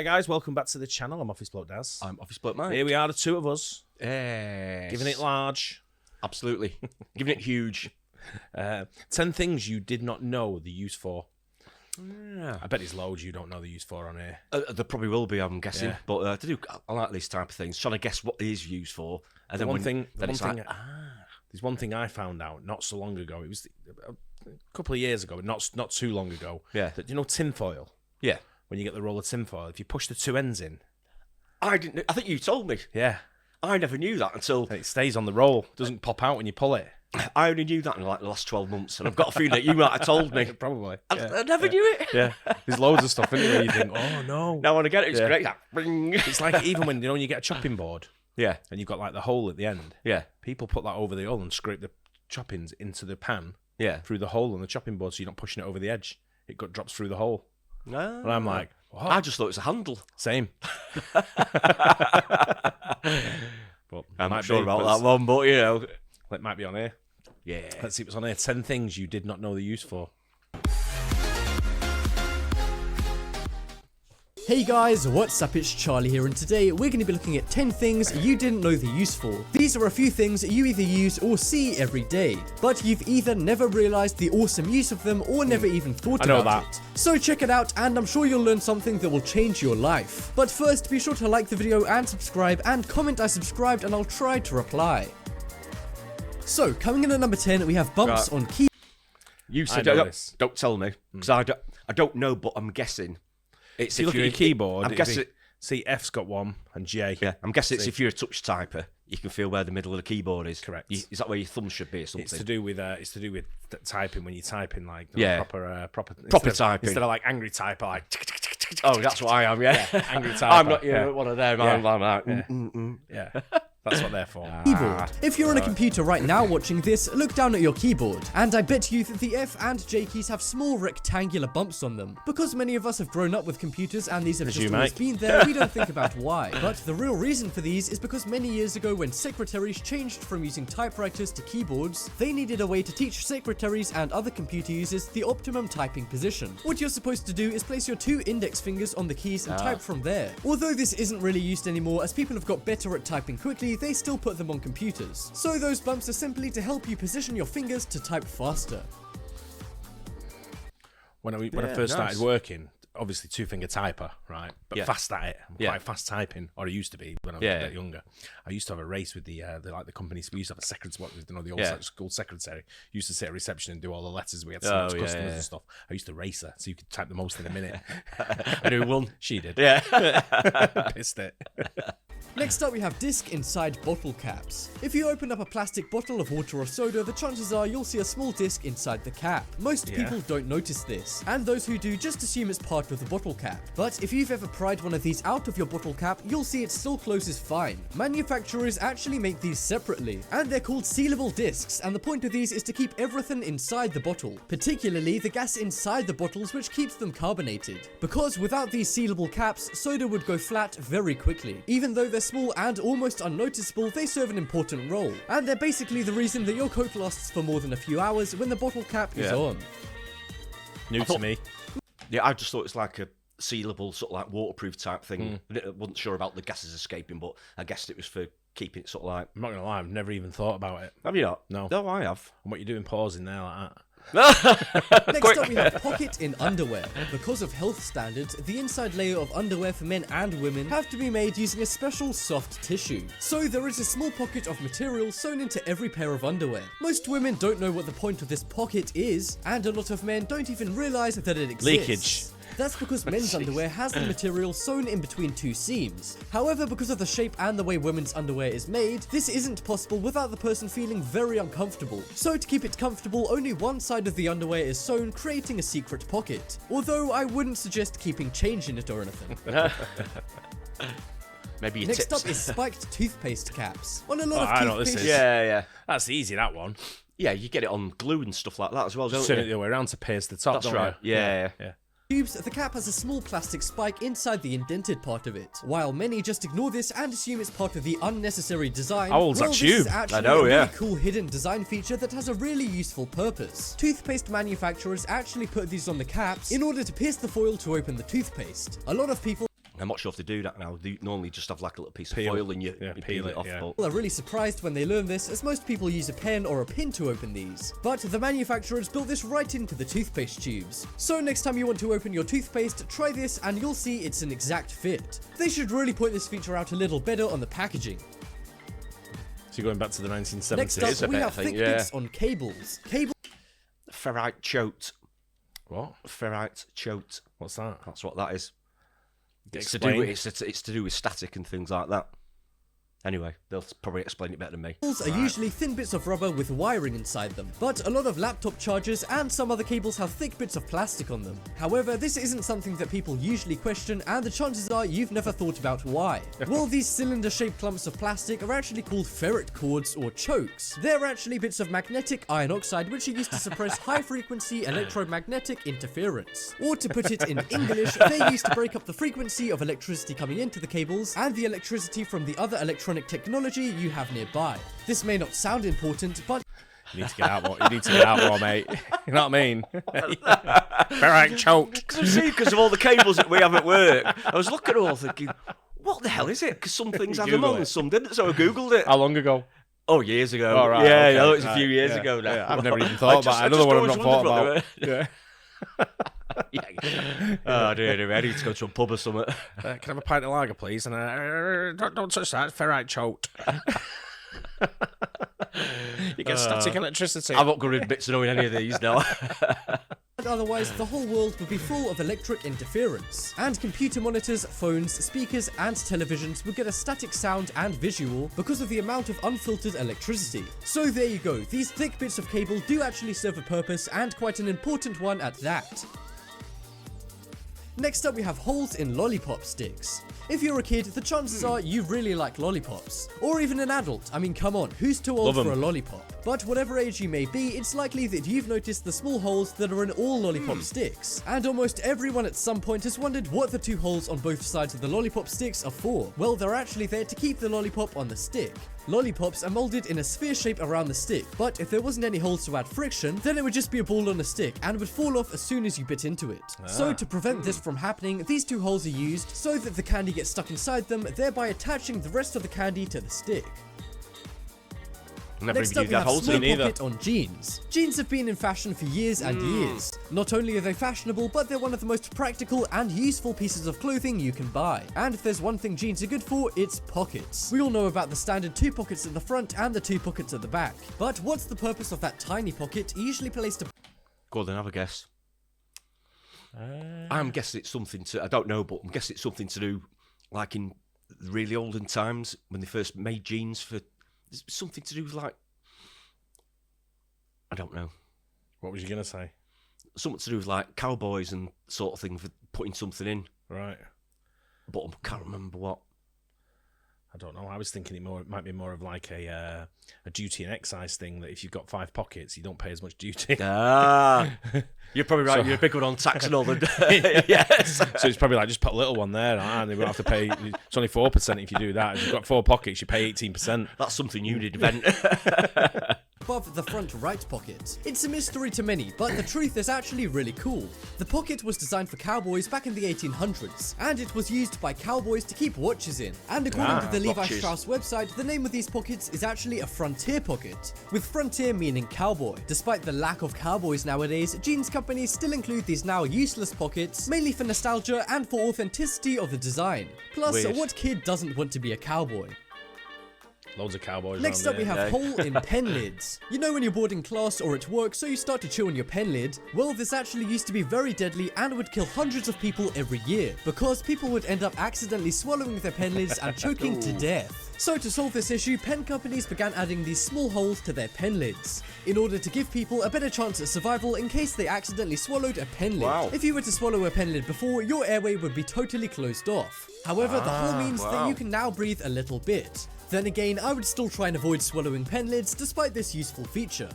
guys, welcome back to the channel. I'm Office Bloke Daz. I'm Office Bloke Mike. Here we are, the two of us. Yes. Giving it large. Absolutely. Giving it huge. 10 things you did not know the use for. Yeah. I bet there's loads you don't know the use for on here. There probably will be, I'm guessing. Yeah. But I like these type of things, trying to guess what it is used for. And There's one thing I found out not so long ago. It was a couple of years ago, but not too long ago. Yeah. That, you know, tinfoil? Yeah. When you get the roll of tinfoil, if you push the two ends in. I think you told me. Yeah. I never knew that until... It stays on the roll. Doesn't pop out when you pull it. I only knew that in like the last 12 months, and I've got a feeling that you might have told me. Probably. I never knew it. Yeah. There's loads of stuff in it where you think, oh, no. Now when I get it, it's great. It's like even when you get a chopping board. Yeah. And you've got like the hole at the end. Yeah. People put that over the oil and scrape the choppings into the pan. Yeah. Through the hole on the chopping board, so you're not pushing it over the edge. It drops through the hole. No. And I'm like, what? I just thought it was a handle. Same. But I'm not sure about that one, but you know. It might be on here. Yeah. Let's see what's on here. 10 things you did not know the use for. Hey guys, what's up? It's Charlie here, and today we're going to be looking at 10 things you didn't know the use for. These are a few things you either use or see every day, but you've either never realized the awesome use of them or never even thought about it. So check it out, and I'm sure you'll learn something that will change your life. But first, be sure to like the video and subscribe, and comment I subscribed and I'll try to reply. So, coming in at number 10, we have bumps on key. You said don't tell me, because I don't know, but I'm guessing. If you look at your keyboard, I'm guessing. See, F's got one and J. Yeah, I'm guessing it's if you're a touch typer, you can feel where the middle of the keyboard is. Correct. Is that where your thumb should be or something? It's to do with typing when you're typing like proper typing instead of like angry typer like. Oh, that's what I am. Yeah, angry typer. I'm not one of them. Yeah. That's what they're for. Keyboard. If you're on a computer right now watching this, look down at your keyboard, and I bet you that the F and J keys have small rectangular bumps on them. Because many of us have grown up with computers and these have just always been there, we don't think about why. But the real reason for these is because many years ago when secretaries changed from using typewriters to keyboards, they needed a way to teach secretaries and other computer users the optimum typing position. What you're supposed to do is place your two index fingers on the keys and type from there. Although this isn't really used anymore as people have got better at typing quickly, they still put them on computers. So those bumps are simply to help you position your fingers to type faster. When I first started working, obviously two-finger typer, right? But fast at it. I'm quite fast typing, or I used to be when I was a bit younger. I used to have a race with the companies. We used to have a secretary, the old school secretary. Used to sit at reception and do all the letters. We had so much customers and stuff. I used to race her, so you could type the most in a minute. And who won? She did. Yeah. Pissed it. Next up, we have disc inside bottle caps. If you open up a plastic bottle of water or soda, the chances are you'll see a small disc inside the cap. Most people don't notice this, and those who do just assume it's part of the bottle cap. But if you've ever pried one of these out of your bottle cap, you'll see it still closes fine. Manufacturers actually make these separately, and they're called sealable discs, and the point of these is to keep everything inside the bottle, particularly the gas inside the bottles, which keeps them carbonated. Because without these sealable caps, soda would go flat very quickly. Even though they're small and almost unnoticeable, they serve an important role, and they're basically the reason that your Coke lasts for more than a few hours when the bottle cap is on. New to me. Yeah, I just thought it's like a sealable, sort of like waterproof type thing. I wasn't sure about the gases escaping, but I guessed it was for keeping it sort of like... I'm not going to lie, I've never even thought about it. Have you not? No. No, I have. And what you're doing pausing there like that. Next up, we have pocket in underwear. Because of health standards, the inside layer of underwear for men and women have to be made using a special soft tissue. So there is a small pocket of material sewn into every pair of underwear. Most women don't know what the point of this pocket is, and a lot of men don't even realize that it exists. Leakage. That's because men's underwear has the material sewn in between two seams. However, because of the shape and the way women's underwear is made, this isn't possible without the person feeling very uncomfortable. So to keep it comfortable, only one side of the underwear is sewn, creating a secret pocket. Although I wouldn't suggest keeping change in it or anything. Maybe Next up is spiked toothpaste caps. On a lot of I know toothpaste... this is. Yeah. That's easy, that one. Yeah, you get it on glue and stuff like that as well, don't Turn you? it the other way around to paste the top, That's right. You? Yeah. Tubes, the cap has a small plastic spike inside the indented part of it. While many just ignore this and assume it's part of the unnecessary design, How old's that this tube? is actually I know, a yeah. really cool hidden design feature that has a really useful purpose. Toothpaste manufacturers actually put these on the caps in order to pierce the foil to open the toothpaste. A lot of people I'm not sure if they do that now. They normally just have like a little piece of foil and you peel it off. Yeah. People are really surprised when they learn this, as most people use a pen or a pin to open these. But the manufacturers built this right into the toothpaste tubes. So next time you want to open your toothpaste, try this and you'll see it's an exact fit. They should really point this feature out a little better on the packaging. So you're going back to the 1970s. Next up, we have thick bits on cables. Ferrite chote. What? Ferrite chote. What's that? That's what that is. It's to do with static and things like that. Anyway, they'll probably explain it better than me. Cables are usually thin bits of rubber with wiring inside them, but a lot of laptop chargers and some other cables have thick bits of plastic on them. However, this isn't something that people usually question, and the chances are you've never thought about why. Well, these cylinder-shaped clumps of plastic are actually called ferrite cords or chokes. They're actually bits of magnetic iron oxide which are used to suppress high-frequency electromagnetic interference. Or to put it in English, they're used to break up the frequency of electricity coming into the cables and the electricity from the other electronic technology you have nearby. This may not sound important, but you need to get out more. You need to get out more, mate. You know what I mean? Ferrite choke. Because of all the cables that we have at work, I was looking at all thinking, what the hell is it? Because some things have them on and some didn't, so I googled it. How long ago? Oh, years ago. Oh, right, yeah, okay, I know it's a right, few years ago now. Yeah, I've never even thought about it. Another one I've not thought about. Yeah. Oh dear, I need to go to a pub or something. Can I have a pint of lager, please? And don't touch that. Ferrite choke. You get static electricity. I'm not good at bits of knowing any of these now. otherwise the whole world would be full of electric interference, and computer monitors, phones, speakers and televisions would get a static sound and visual because of the amount of unfiltered electricity. So there you go, these thick bits of cable do actually serve a purpose, and quite an important one at that. Next up we have holes in lollipop sticks. If you're a kid, the chances are you really like lollipops. Or even an adult, I mean come on, who's too old for a lollipop? But whatever age you may be, it's likely that you've noticed the small holes that are in all lollipop sticks. And almost everyone at some point has wondered what the two holes on both sides of the lollipop sticks are for. Well, they're actually there to keep the lollipop on the stick. Lollipops are molded in a sphere shape around the stick, but if there wasn't any holes to add friction, then it would just be a ball on a stick and would fall off as soon as you bit into it. So to prevent this from happening, these two holes are used so that the candy gets stuck inside them, thereby attaching the rest of the candy to the stick. Next up we have small pocket on jeans. Jeans have been in fashion for years and years. Not only are they fashionable, but they're one of the most practical and useful pieces of clothing you can buy. And if there's one thing jeans are good for, it's pockets. We all know about the standard 2 pockets at the front and the 2 pockets at the back. But what's the purpose of that tiny pocket usually placed Go on then, have a guess. I'm guessing it's something to, I don't know, but I'm guessing it's something to do, like in really olden times when they first made jeans for, something to do with like, I don't know. What was you going to say? Something to do with like cowboys and sort of thing for putting something in. Right. But I can't remember what. I don't know. I was thinking it might be more of like a duty and excise thing, that if you've got 5 pockets, you don't pay as much duty. Ah, you're probably right. So, you're a big one on tax and all that. Yes. So it's probably like just put a little one there, and they won't have to pay. It's only 4% if you do that. If you've got 4 pockets, you pay 18%. That's something you did invent. above the front right pocket. It's a mystery to many, but the truth is actually really cool. The pocket was designed for cowboys back in the 1800s, and it was used by cowboys to keep watches in. And according to the Levi Strauss website, the name of these pockets is actually a frontier pocket, with frontier meaning cowboy. Despite the lack of cowboys nowadays, jeans companies still include these now useless pockets, mainly for nostalgia and for authenticity of the design. Plus, what kid doesn't want to be a cowboy? Loads of cowboys. Next up we have hole in pen lids. You know when you're bored in class or at work, so you start to chew on your pen lid? Well, this actually used to be very deadly and would kill hundreds of people every year, because people would end up accidentally swallowing their pen lids and choking to death. So to solve this issue, pen companies began adding these small holes to their pen lids, in order to give people a better chance at survival in case they accidentally swallowed a pen lid. If you were to swallow a pen lid before, your airway would be totally closed off. However, the hole means that you can now breathe a little bit. Then again, I would still try and avoid swallowing pen lids despite this useful feature.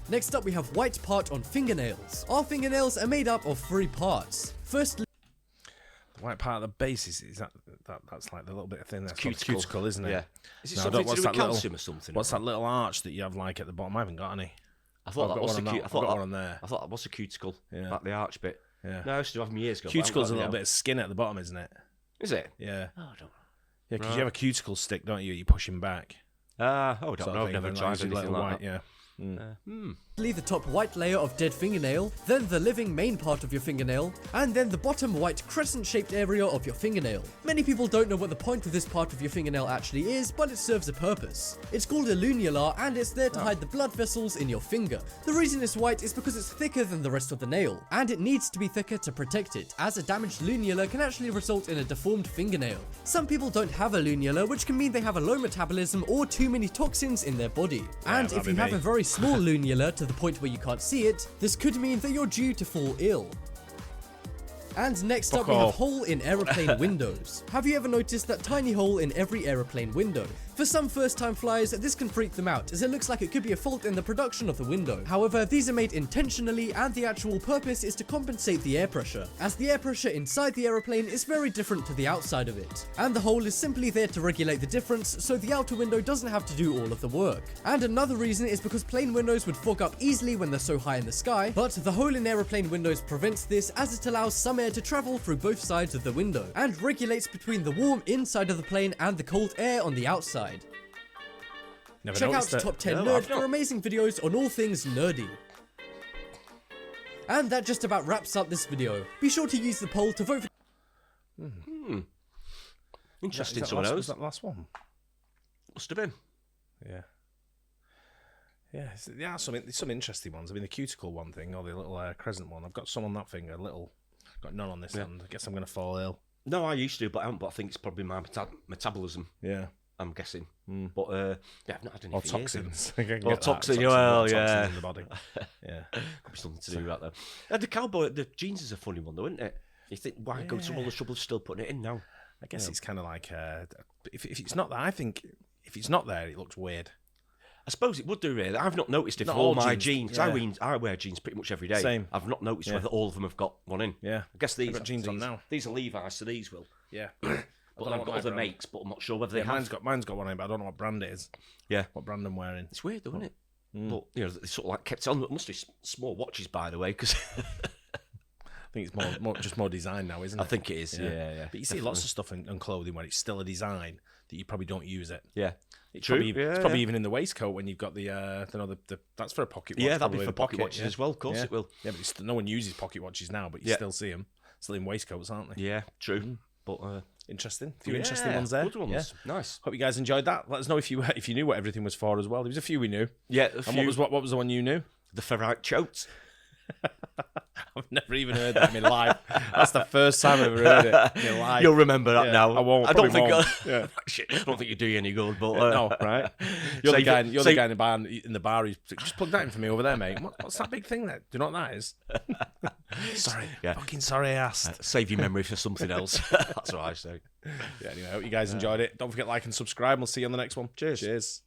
Next up we have white part on fingernails. Our fingernails are made up of 3 parts. Firstly, the white part of the base is that's like the little bit of thing that's cuticle, isn't it? Yeah. Is it something to do with calcium or something? What's that little arch that you have like at the bottom? I haven't got any. I thought that was one on there. I thought that was a cuticle, like the arch bit. Yeah. No, I used to have them years ago. Cuticle's a little bit of skin at the bottom, isn't it? Is it? Yeah. Oh, I don't know. Yeah, because you have a cuticle stick, don't you? You push him back. I don't know. I've never tried anything like that. Yeah. The top white layer of dead fingernail, then the living main part of your fingernail, and then the bottom white crescent-shaped area of your fingernail. Many people don't know what the point of this part of your fingernail actually is, but it serves a purpose. It's called a lunula, and it's there to hide the blood vessels in your finger. The reason it's white is because it's thicker than the rest of the nail, and it needs to be thicker to protect it, as a damaged lunula can actually result in a deformed fingernail. Some people don't have a lunula, which can mean they have a low metabolism or too many toxins in their body. And if you have a very small lunula to the point where you can't see it, this could mean that you're due to fall ill. And next up we have hole in aeroplane windows. Have you ever noticed that tiny hole in every aeroplane window? For some first-time flyers, this can freak them out, as it looks like it could be a fault in the production of the window. However, these are made intentionally, and the actual purpose is to compensate the air pressure, as the air pressure inside the aeroplane is very different to the outside of it. And the hole is simply there to regulate the difference, so the outer window doesn't have to do all of the work. And another reason is because plane windows would fog up easily when they're so high in the sky, but the hole in aeroplane windows prevents this, as it allows some air to travel through both sides of the window, and regulates between the warm inside of the plane and the cold air on the outside. Check out Top 10 Nerd for amazing videos on all things nerdy. And that just about wraps up this video. Be sure to use the poll to vote for... Interesting to know. Was that the last one? Must have been. Yeah. Yeah, some interesting ones. I mean, the cuticle one thing, or the little crescent one. I've got some on that finger, got none on this hand. I guess I'm going to fall ill. No, I used to, but I haven't. But I think it's probably my metabolism. Yeah. I'm guessing. But I've not had any. Or toxins. Or toxins. Well, yeah. In the body. Yeah. Could be something to do with that, though. The jeans is a funny one, though, isn't it? You think, why go to all the trouble of still putting it in now? I guess it's kind of like, if it's not there, I think if it's not there, it looks weird. I suppose it would do, really. I've not noticed if all my jeans, I wear jeans pretty much every day. Same. I've not noticed whether all of them have got one in. Yeah. I guess these got jeans on now. These are Levi's, so these will. Yeah. But I've got other makes, but I'm not sure whether they have. Mine's got one in, but I don't know what brand it is. Yeah. What brand I'm wearing. It's weird, though, isn't it? But, they sort of like kept on. It must be small watches, by the way, because... I think it's more design now, isn't it? I think it is, yeah. But you see lots of stuff in clothing where it's still a design that you probably don't use it. Yeah. It's probably even in the waistcoat when you've got the that's for a pocket watch. Yeah, that'd be for pocket watches as well, of course it will. Yeah, but no one uses pocket watches now, but you still see them. Still in waistcoats, aren't they? Yeah, true. But interesting. A few interesting ones there. Good ones. Yeah. Nice. Hope you guys enjoyed that. Let us know if you knew what everything was for as well. There was a few we knew. Yeah, And what was the one you knew? The ferrite chotes. I've never even heard that in my life. That's the first time I've ever heard it in my life. You'll remember that now. I won't. I don't think. Yeah. I don't think you do you any good. But no, right? You're the guy in the bar. Who's just plug that in for me over there, mate. What's that big thing there? Do you know what that is? Sorry, fucking sorry, I asked. Save your memory for something else. That's what I say. Yeah. Anyway, I hope you guys enjoyed it. Don't forget to like and subscribe. We'll see you on the next one. Cheers.